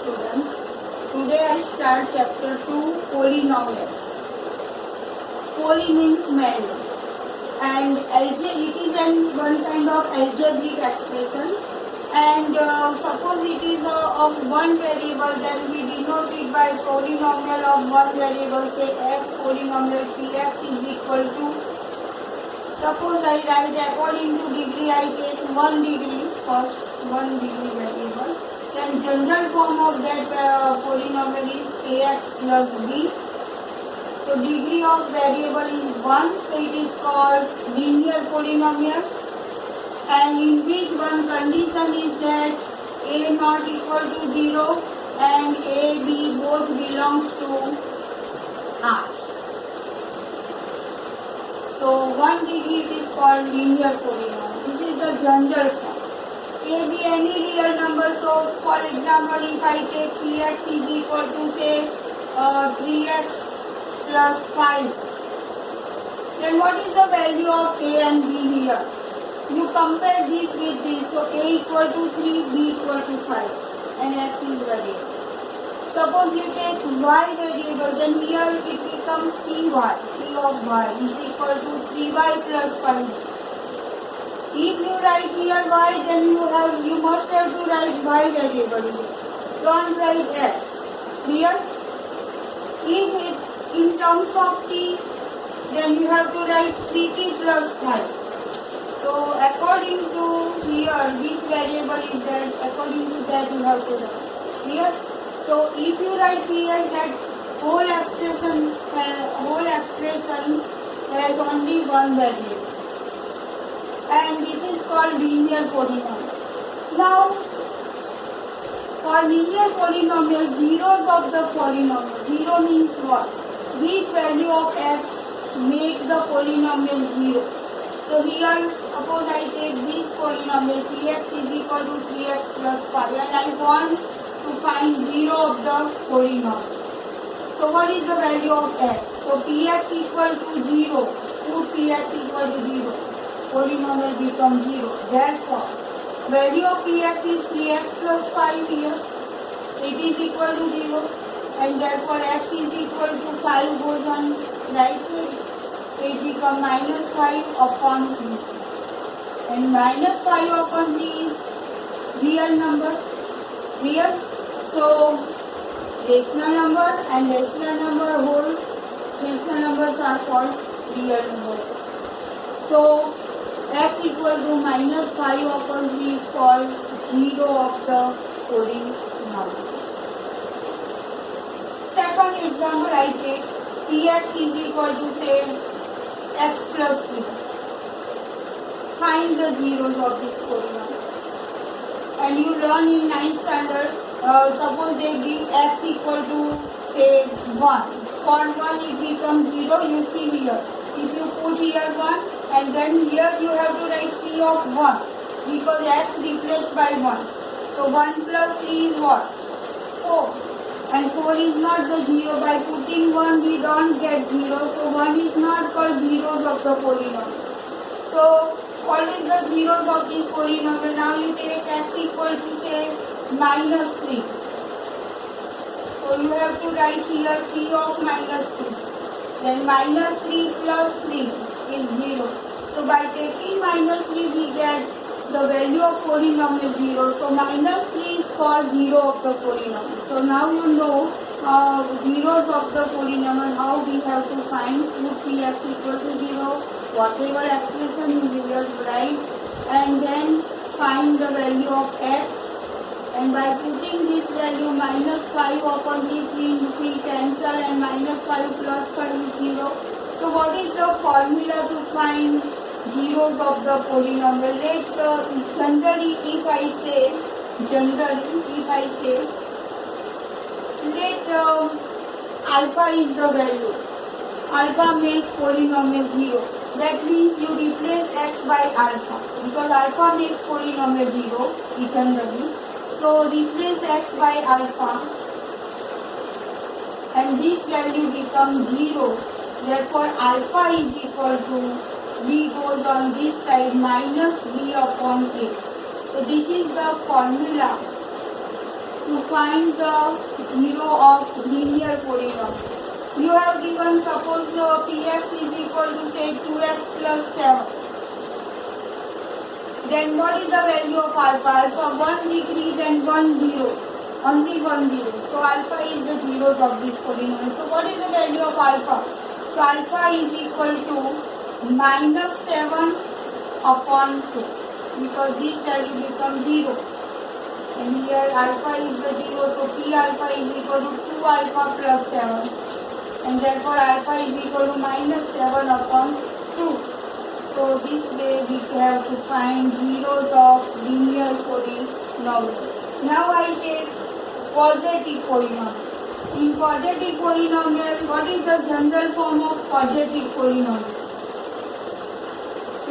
students. Today I start chapter 2, polynomials. Poly means many, and it is one kind of algebraic expression. And suppose it is of one variable, then we denote it by polynomial of one variable. Say x polynomial px is equal to. Suppose I write according to degree, I take 1 degree first, 1 degree variable. Then general form of that polynomial is ax plus b. So degree of variable is 1, so it is called linear polynomial. And in which one condition is that a not equal to 0 and a, b both belongs to R. So 1 degree it is called linear polynomial. This is the general form. A be any real number. So for example, if I take px is equal to say 3x plus 5, then what is the value of a and b here? You compare this with this. So a equal to 3, b equal to 5, and x is variable. Suppose you take y variable, then here it becomes p of y is equal to 3y plus 5. If you write here y, then you must have to write y variable here. Don't write x. Clear? If it in terms of t, then you have to write 3t plus 5. So according to here, which variable is that? According to that you have to write. Clear? So if you write here that whole expression has only one variable, and this is called linear polynomial. Now, for linear polynomial, zeros of the polynomial. Zero means what? Which value of x make the polynomial zero? So here, suppose I take this polynomial px is equal to 3x plus 5, and I want to find 0 of the polynomial. So what is the value of x? So px equal to 0. Put px equal to 0. Polynomial becomes 0. Therefore, value of px is 3x plus 5 here. It is equal to 0. And therefore x is equal to 5 goes on right side. So it becomes minus 5 upon 3. And minus 5 upon 3 is real number. Real. So rational number and rational number whole rational numbers are called real numbers. So x equal to minus 5 upon 3 is called 0 of the polynomial. Second example I take px is equal to say x plus 3. Find the zeros of this polynomial. And you learn in 9th standard, suppose they give x equal to say 1. For 1 it becomes 0, you see here. If you put here 1 and then here you have to write p of 1 because x replaced by 1. So 1 plus 3 is what? 4. And 4 is not the 0. By putting 1 we don't get 0. So 1 is not called zeros of the polynomial. So what is the zeros of this polynomial? Now you take x equal to say minus 3. So you have to write here p of minus 3. Then minus 3 plus 3 is 0. So by taking minus 3 we get the value of polynomial 0. So minus 3 is called 0 of the polynomial. So now you know zeros of the polynomial, how we have to find. Put px equal to 0. Whatever expression you will write, and then find the value of x, and by putting this value minus 5 upon 3 cancel, and minus 5 plus 5 is 0. So what is the formula to find zeros of the polynomial? Generally if I say let alpha is the value, alpha makes polynomial 0. That means you replace x by alpha because alpha makes polynomial 0 eternally. So replace x by alpha and this value becomes 0. Therefore alpha is equal to b goes on this side minus b upon a. So this is the formula to find the zero of linear polynomial. You have given, suppose px is equal to say 2x plus 7. Then what is the value of alpha? Alpha 1 degree, then 1 zeros. Only 1 zero. So alpha is the zeros of this polynomial. So what is the value of alpha? So alpha is equal to minus 7 upon 2. Because this value becomes 0. And here alpha is the 0. So P alpha is equal to 2 alpha plus 7. And therefore alpha is equal to minus 7 upon 2. So this way we have to find zeros of linear polynomial. Now I take quadratic polynomial. In quadratic polynomial, what is the general form of quadratic polynomial?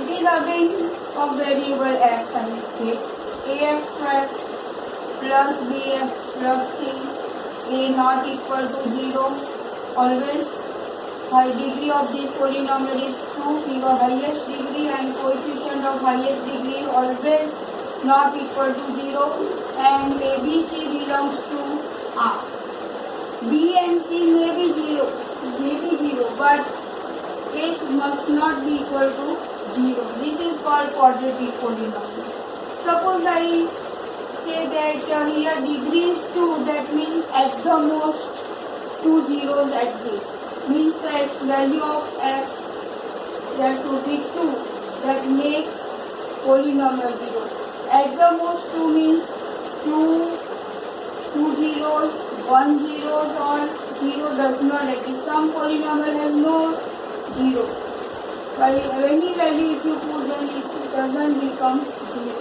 It is again of variable x, I will take ax square plus bx plus c, a not equal to 0. Always the degree of this polynomial is 2, your highest degree, and coefficient of highest degree always not equal to 0, and ABC belongs to R. B and C may be 0, but A must not be equal to 0. This is called quadratic polynomial. Suppose I say that here degree is 2, that means at the most 2 zeros exist. Means that value of x, that should be 2. That makes polynomial 0. At the most 2 means 2 zeros, 1 zeros, or 0 does not exist. Some polynomial has no zeros. By any value if you put, then it doesn't become 0.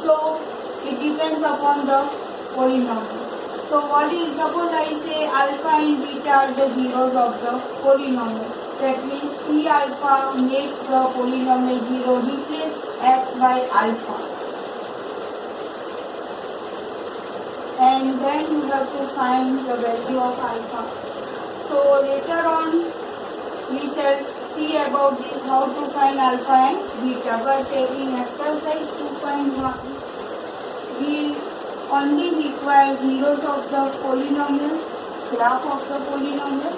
So it depends upon the polynomial. So what is, suppose I say alpha and beta are the zeros of the polynomial. That means P alpha makes the polynomial 0. Replace x by alpha. And then you have to find the value of alpha. So later on we shall see about this, how to find alpha and beta. But in exercise 2.1 we only require zeros of the polynomial, graph of the polynomial,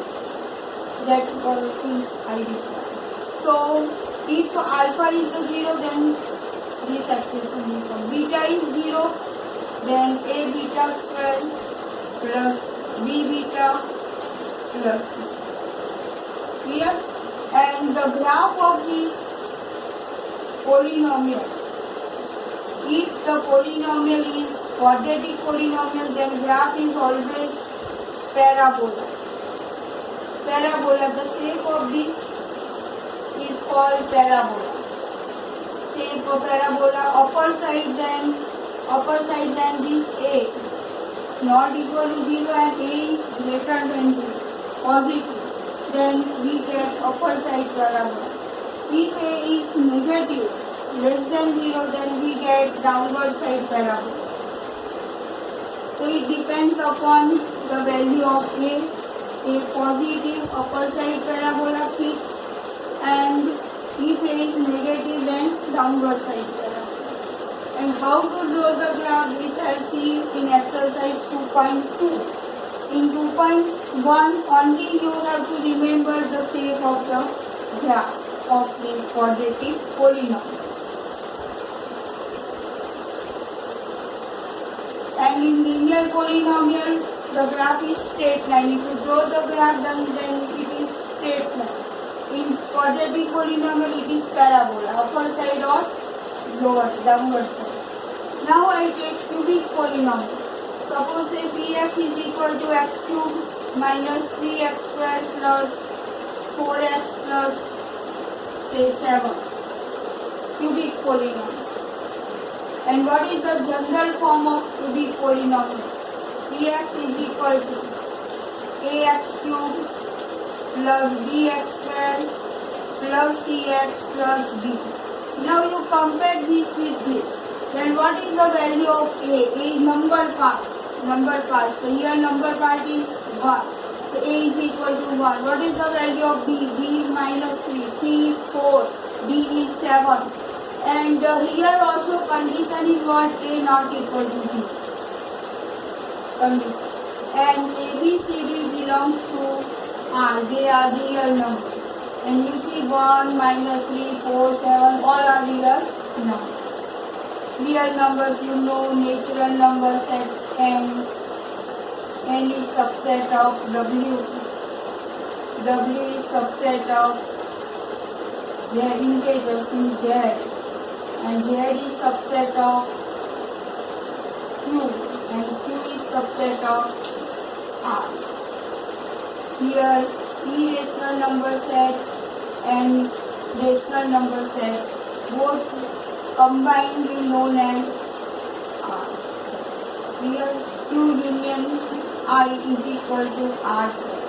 that things I require. So if alpha is the 0, then this expression will come. Beta is 0, then a beta square plus b beta plus c. Clear? And the graph of this polynomial, if the polynomial is quadratic polynomial, then graph is always parabola. Parabola, the shape of this is called parabola. Shape of parabola, upper side than this a not equal to 0 and a is greater than 0, positive, then we get upper side parabola. If a is negative, less than 0, then we get downward side parabola. So it depends upon the value of a positive upper side parabola fixed, and if a is negative, then downward side parabola. And how to draw the graph, we shall see in exercise 2.2. In 2.1 only you have to remember the shape of the graph of this quadratic polynomial. And in linear polynomial, the graph is straight line. If you draw the graph, then it is straight line. In quadratic polynomial, it is parabola, upper side or lower, downward side. Now I take cubic polynomial. Suppose say px is equal to x cube minus 3x square plus 4x plus say 7. Cubic polynomial. And what is the general form of cubic polynomial? Px is equal to ax cube plus bx square plus cx plus b. Now you compare this with this. Then what is the value of a? A is number part. So here number part is 1. So a is equal to 1. What is the value of b? b is minus 3. c is 4. d is 7. And here also condition is what? A not equal to b. condition. And ABCD belongs to R. They are real numbers. And you see 1, minus 3, 4, 7, all are real numbers. Real numbers, you know, natural number set N. N is subset of W. W is subset of their integers in Z. And Z is subset of Q. And Q is subset of R. Here, irrational number set and rational number set both combined will known as R. Here, Q union I is equal to R set.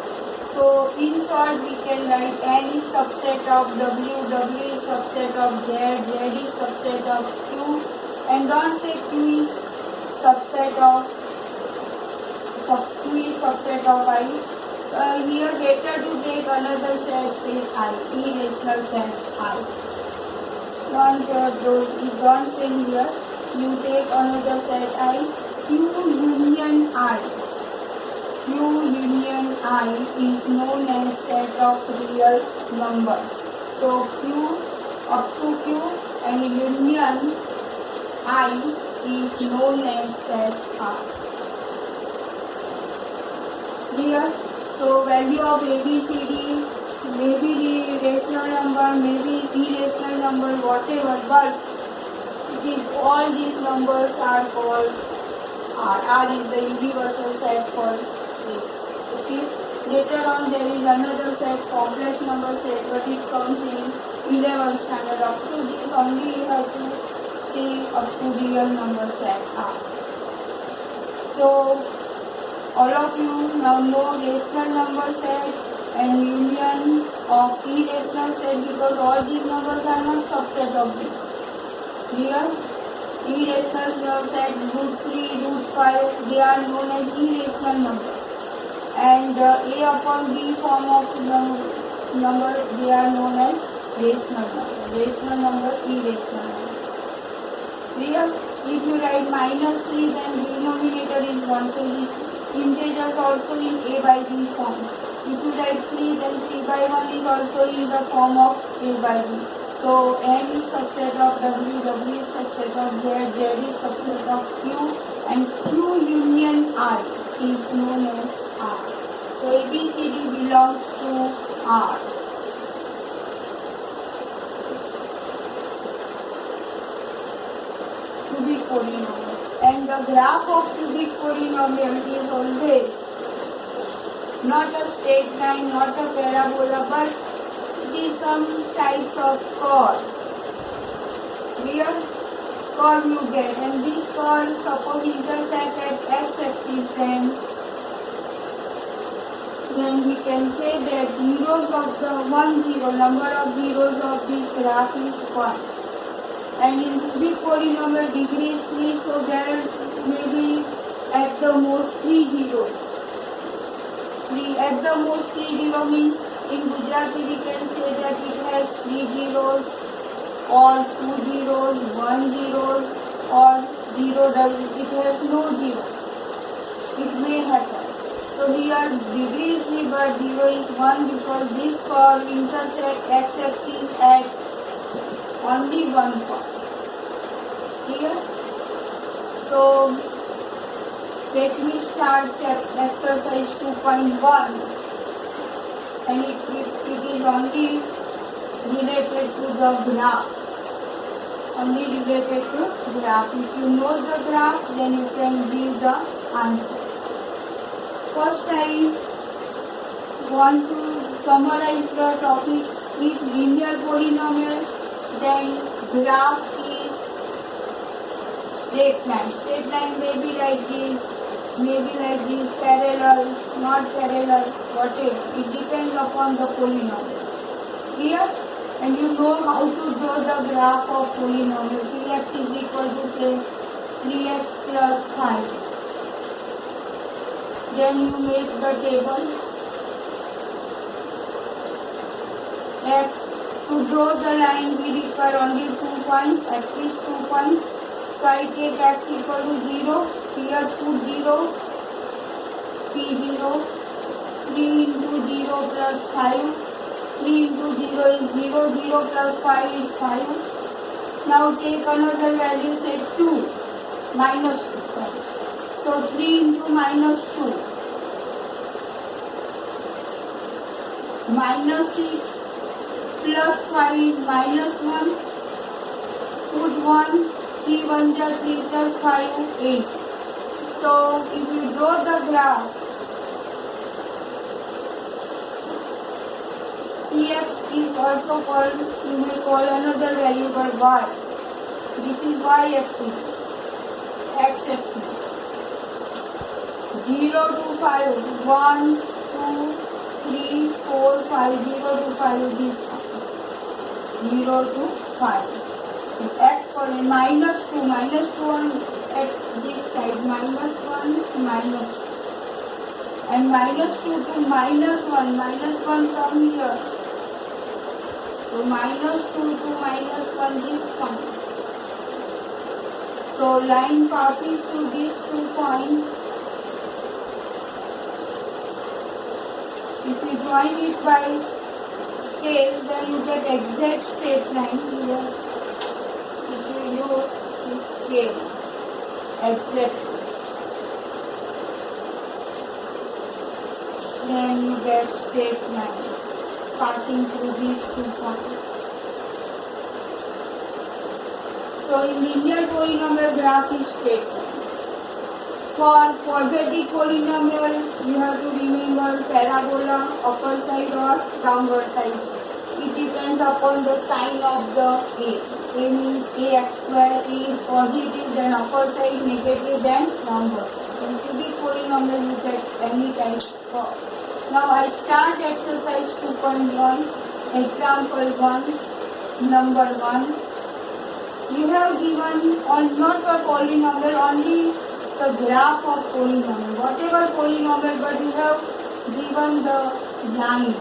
So, in short, we can write N is subset of W, W is subset of Z, Z is subset of Q, and don't say Q is subset of I. Here better to take another set, say I, irrational set I. Don't say here, you take another set I, Q union I. Q union I is known as set of real numbers. So Q up to Q and union I is known as set R. Clear? So value of ABCD may be the rational number, may be irrational number, whatever, but all these numbers are called R. R is the universal set for this. Okay. Later on there is another set, complex number set, but it comes in 11th standard. Up to this only you have to see up to real number set R. So all of you now know rational number set and union of irrational set, because all these numbers are not subset of this. Clear? Irrational set root 3, root 5, they are known as irrational numbers. And A upon B form of number, they are known as rational number. Rational number, irrational number. Clear? If you write minus 3, then denominator is 1. So this integers also in A by B form. If you write 3, then 3 by 1 is also in the form of A by B. So N is subset of W, W is subset of Z, Z is subset of Q, and Q union R is known as R. So ABCD belongs to R. Cubic polynomial. And the graph of cubic polynomial is always not a straight line, not a parabola, but it is some types of curve. Clear? Curve you get, and this curve suppose intersect at x-axis, then we can say that zeros of the number of zeros of this graph is 1. And in cubic polynomial degree is 3, so there may be at the most 3 zeros. At the most 3 zeros means in Gujarati we can say that it has 3 zeros or 2 zeros, 1 zeros or 0 it has no zero. It may happen. So here degree is 3 but 0 is 1 because this curve intersects x-axis at only one point. Here. So let me start exercise 2.1, and it is only related to the graph. Only related to graph. If you know the graph, then you can give the answer. First, I want to summarize the topics. If linear polynomial, then graph is straight line. Straight line may be like this, parallel, not parallel, whatever. It depends upon the polynomial. Clear? And you know how to draw the graph of polynomial. 3x is equal to say 3x plus 5. Then you make the table. X. To draw the line we require only 2 points, at least 2 points. So I take x equal to 0. Here put 0. 0 plus 5. 3 into 0 is 0. 0 plus 5 is 5. Now take another value, say 2. Minus 2, sorry. So 3 into minus 2. Minus 6 plus 5 is minus 1. Put 1. 3 1 ja 3 plus 5, 8. So if you draw the graph, Ex is also called, you may call another variable y. This is y-axis, x-axis. 0 to 5, 1, 2, 3, 4, 5, 0 to 5 is this one. 0 to 5. X coordinate minus 2 on at this side, minus 1, minus 2. And minus 2 to minus 1 come here. So minus 2 to minus 1 this point. So line passes through these 2 points. If you join it by scale, then you get exact straight line here. If you use this scale, exact, then you get straight line passing through these 2 points. So in linear polynomial graph is straight line. For quadratic polynomial, you have to remember parabola, upper side or downward side. It depends upon the sign of the A. A means ax square. A is positive, then upper side, negative, then downward side. In cubic polynomial, you get any type of. Now I start exercise 2.1, example 1, number 1. You have given on not a polynomial, only the graph of polynomial. Whatever polynomial, but you have given the line,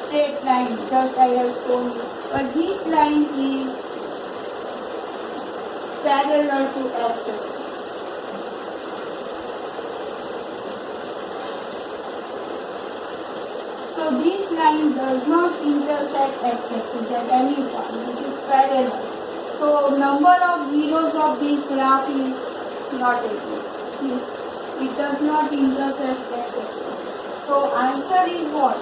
straight line, just I have shown you. But this line is parallel to x-axis. So this line does not intersect x-axis at any point. It is parallel. So number of zeros of this graph is not exist. It does not intersect x-axis. So answer is what?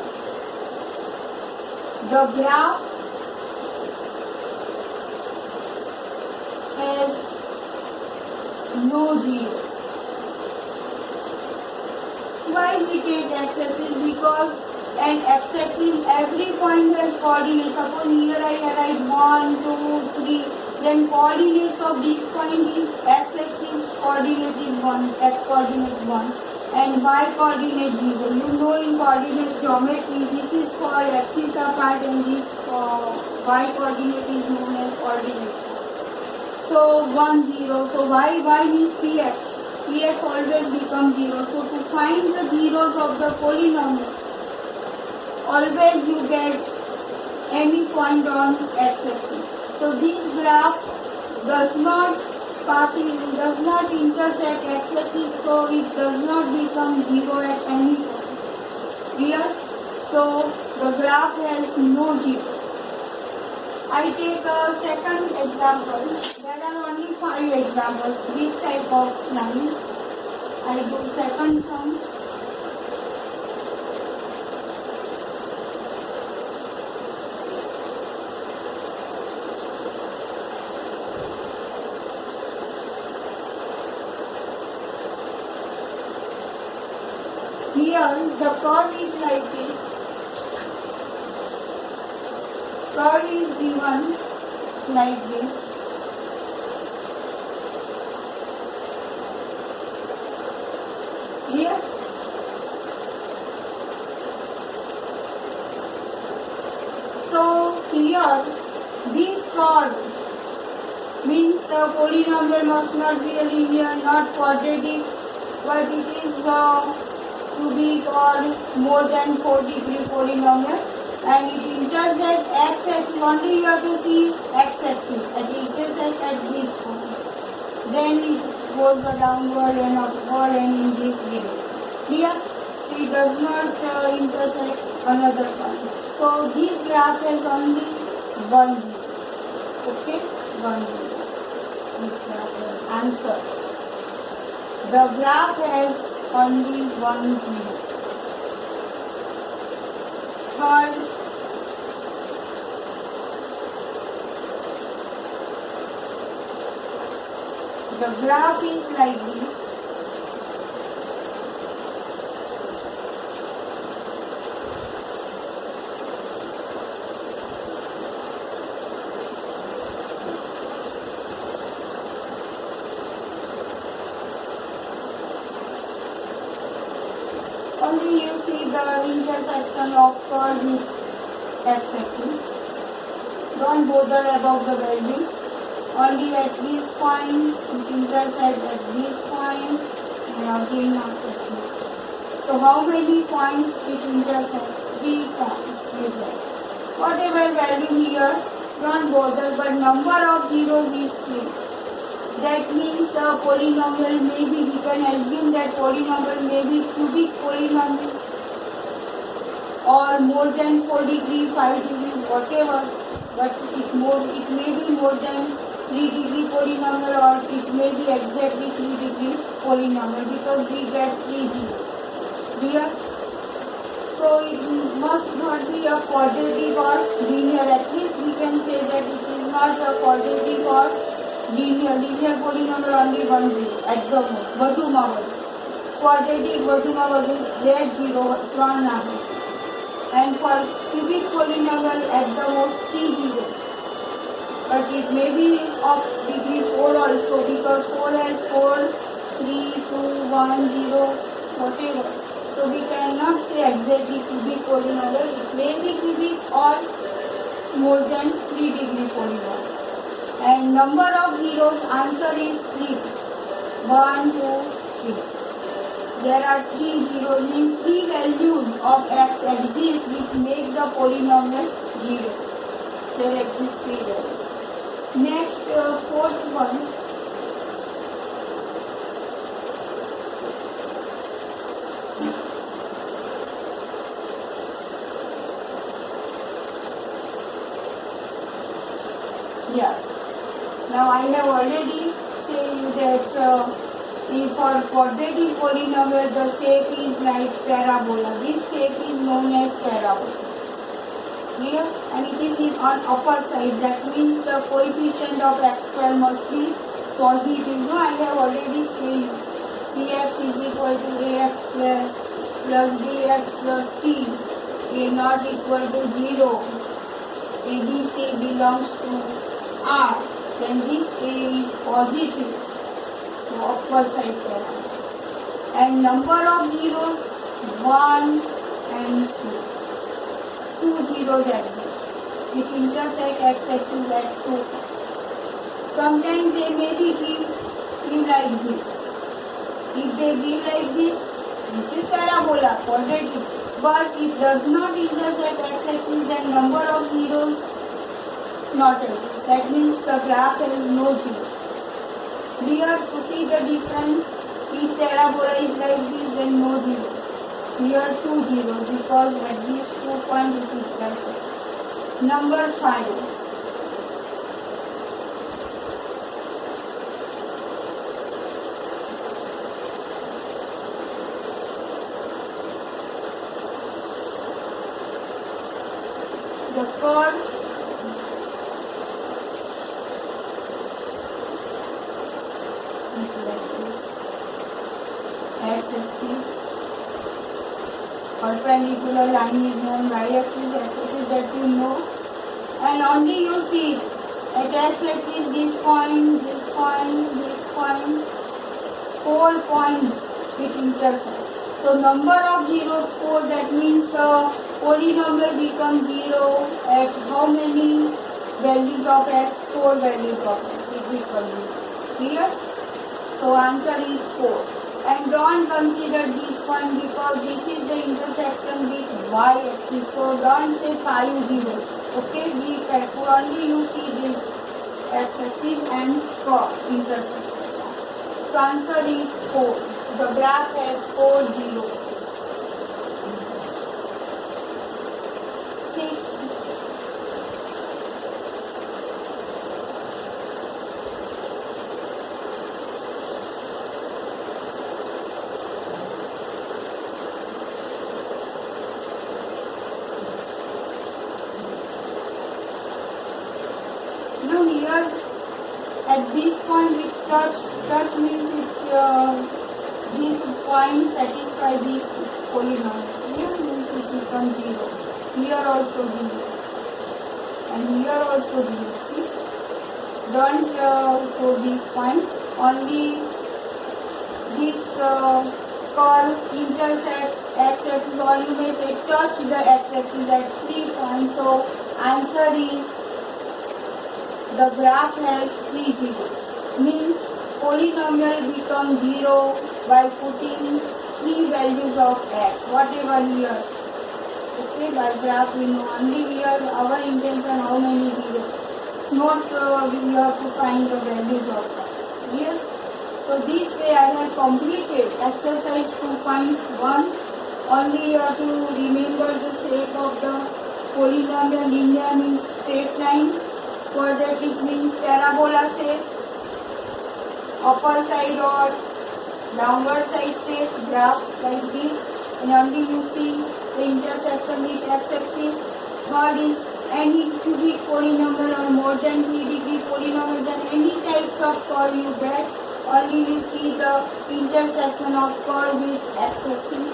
The graph has no zero. Why we take x-axis? Because and x-axis, every point has coordinates. Suppose here I write 1, 2, 3. Then coordinates of this point is x-axis coordinate is 1, x coordinate 1, and y coordinate 0. You know in coordinate geometry, this is called axis apart and this y coordinate is known as coordinate. So 1, 0. So y means px. Px always becomes 0. So to find the zeros of the polynomial, always you get any point on x-axis. So this graph does not intersect x-axis, so it does not become 0 at any point. Clear? So the graph has no 0. I take a second example. There are only 5 examples. This type of line. I do second sum. Here the curve is like this. Curve is given like this. Clear? So here this curve means the polynomial must not be a linear, not quadratic, but it is to be called more than 4-degree polynomial, and it intersects x-axis. Only you have to see x-axis, and it intersects at this point. Then it goes the downward and upward and in this way. Clear? It does not intersect another point. So this graph has only 1 0. Okay, 1 0. This graph has answer. The graph has only 1 0. Third, the graph is like this. Only you see the intersection of curve with x-axis. Don't bother about the values. Only at this point it intersects at this point and again at this. So how many points it intersects? 3 points with that. Whatever value here, don't bother, but number of zeros is 3. That means the polynomial may be, we can assume that polynomial may be cubic polynomial or more than 4 degree, 5 degree, whatever, but it may be more than 3 degree polynomial or it may be exactly 3 degree polynomial because we get 3 zeros. Clear? So it must not be a quadratic or linear. At least we can say that it is not a quadratic or linear polynomial only 1 zero at the most. વધુમાં વધુ quadratic વધુમાં વધુ 2 zero 3 ના હોય. And for cubic polynomial at the most 3 zeros. But it may be of degree 4 also because 4 has 4, 3, 2, 1, 0, whatever. So we cannot say exactly cubic polynomial. It may be cubic or more than 3 degree polynomial. And number of zeros, answer is 3. 1, 2, 3. There are 3 zeros, means 3 values of x exist which make the polynomial 0. There exist 3 values. Next, fourth one. Yes. Now I have already said you that for quadratic polynomial the shape is like parabola. This shape is known as parabola. Clear? And it is on upper side. That means the coefficient of x square must be positive. No, I have already said you. Px is equal to ax square plus bx plus c. A not equal to 0. ABC belongs to R. Then this A is positive. So upper side parabola. And number of zeros 1 and 2. 2 zeros exist. It intersects x-axis at 2. Sometimes they may be give like this. If they give like this is parabola, quadratic. But it does not intersect x-axis, then number of zeros not exist. That means the graph has no zero. Here, to see the difference, if parabola is like this, then no zero. Here 2 zeros because at these 2 points it is present. Number 5. The curve is like this. X-axis. Perpendicular line is known, y-axis, x-axis that you know. And only you see at x-axis this point, this point, this point. 4 points it intersect. So number of zeros 4, that means the polynomial becomes 0 at how many values of x? 4 values of x. It becomes 0. Clear? So answer is 4. And don't consider this point because this is the intersection with y-axis. So don't say 5 zeros. Okay, be careful. Only you see this x-axis and curve intersection. So answer is 4. The graph has 4 zeros. here at this point we touch means this point satisfy this polynomial. Here means it becomes 0. Here also 0. And here also 0. See? Don't show this point. Only this curve intersect x-axis, always they touch the x-axis at 3 points. So answer is the graph has 3 zeros. Means polynomial becomes 0 by putting 3 values of x, whatever here. Okay, by graph we know only here our intention how many zeros. Not we have to find the values of x. Here. So this way I have completed exercise 2.1. Only you have to remember the shape of the polynomial. Linear means straight line. Quadratic means parabola shape. Upper side or downward side shape graph like this. And only you see the intersection with x-axis. Third is any cubic polynomial or more than 3 degree polynomial, then any types of curve you get. Only you see the intersection of curve with x-axis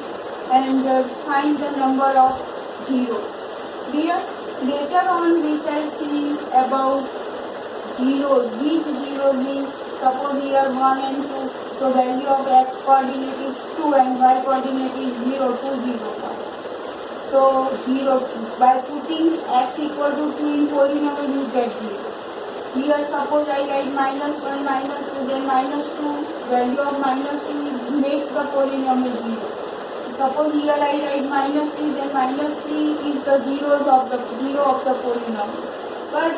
and find the number of zeros. Here, later on we shall see about zeros. Which zero means suppose here 1 and 2. So value of x coordinate is 2 and y coordinate is 0, 2, 0, 1. So 0, by putting x equal to 2 in polynomial you get 0. Here suppose I write -1, -2, then -2, value of -2 makes the polynomial 0. Suppose here I write -3, then -3 is the zero of the polynomial. But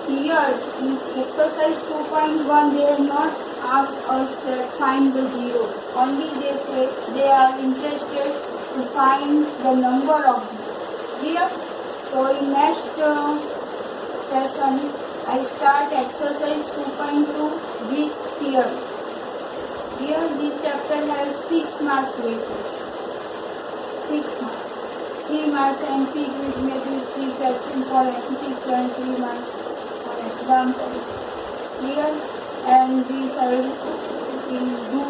here in exercise 2.1 they have not asked us to find the zeros. Only they say they are interested to find the number of zeros. Here, so in next session I start exercise 2.2 with theory. Here this chapter has 6 marks weightage. 6 marks. 3 marks MC with maybe 3 questions for MC and 3 marks for example. Here and we shall do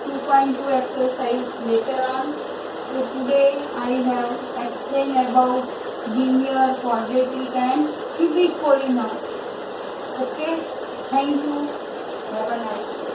2.2 exercise later on. So today I have explained about linear, quadratic and cubic polynomial. Okay, thank you. Have a nice day.